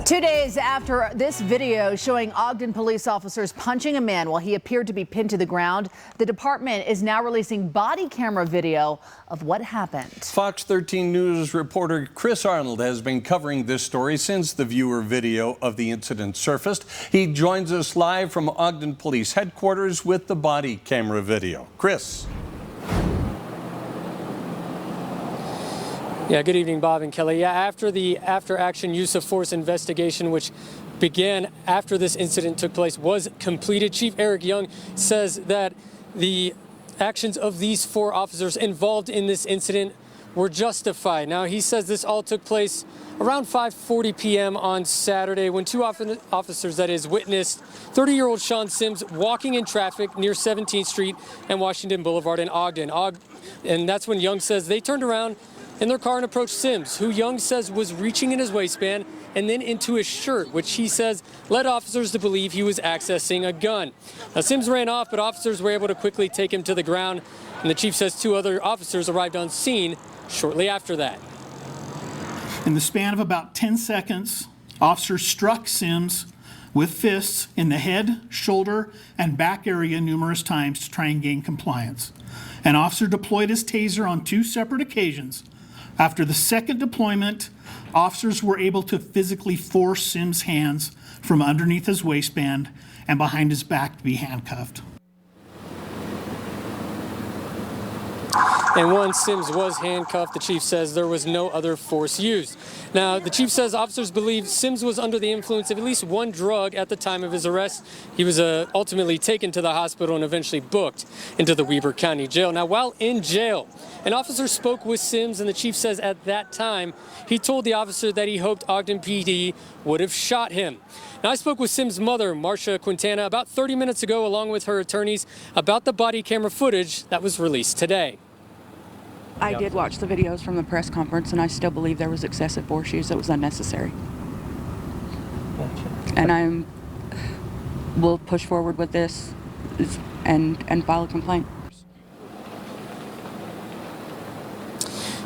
2 days after this video showing Ogden police officers punching a man while he appeared to be pinned to the ground, the department is now releasing body camera video of what happened. Fox 13 News reporter Chris Arnold has been covering this story since the viewer video of the incident surfaced. He joins us live from Ogden Police Headquarters with the body camera video. Chris. Yeah, good evening, Bob and Kelly. Yeah, after the after-action use of force investigation, which began after this incident took place, was completed, Chief Eric Young says that the actions of these 4 officers involved in this incident were justified. Now, he says this all took place around 5:40 p.m. on Saturday when 2 officers, that is, witnessed 30-year-old Sean Sims walking in traffic near 17th Street and Washington Boulevard in Ogden. And that's when Young says they turned around in their car and approached Sims, who Young says was reaching in his waistband and then into his shirt, which he says led officers to believe he was accessing a gun. Now, Sims ran off, but officers were able to quickly take him to the ground, and the chief says 2 other officers arrived on scene shortly after that. In the span of about 10 seconds, officers struck Sims with fists in the head, shoulder, and back area numerous times to try and gain compliance. An officer deployed his taser on 2 separate occasions. After the second deployment, officers were able to physically force Sims' hands from underneath his waistband and behind his back to be handcuffed. And once Sims was handcuffed, the chief says there was no other force used. Now, the chief says officers believe Sims was under the influence of at least 1 drug at the time of his arrest. He was ultimately taken to the hospital and eventually booked into the Weber County Jail. Now, while in jail, an officer spoke with Sims, and the chief says at that time he told the officer that he hoped Ogden PD would have shot him. Now, I spoke with Sims' mother, Marcia Quintana, about 30 minutes ago, along with her attorneys, about the body camera footage that was released today. I did watch the videos from the press conference, and I still believe there was excessive force use that was unnecessary. And we'll push forward with this and file a complaint.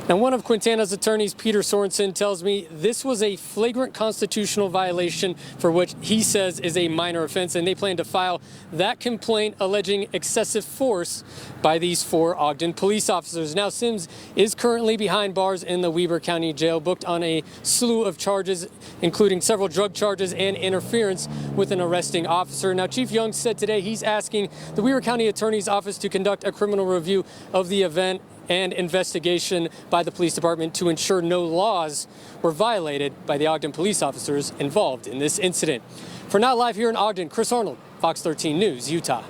Now, one of Quintana's attorneys, Peter Sorensen, tells me this was a flagrant constitutional violation for which he says is a minor offense, and they plan to file that complaint alleging excessive force by these 4 Ogden police officers. Now, Sims is currently behind bars in the Weber County Jail, booked on a slew of charges, including several drug charges and interference with an arresting officer. Now, Chief Young said today he's asking the Weber County Attorney's Office to conduct a criminal review of the event and investigation by the police department to ensure no laws were violated by the Ogden police officers involved in this incident. For now, live here in Ogden, Chris Arnold, Fox 13 News, Utah.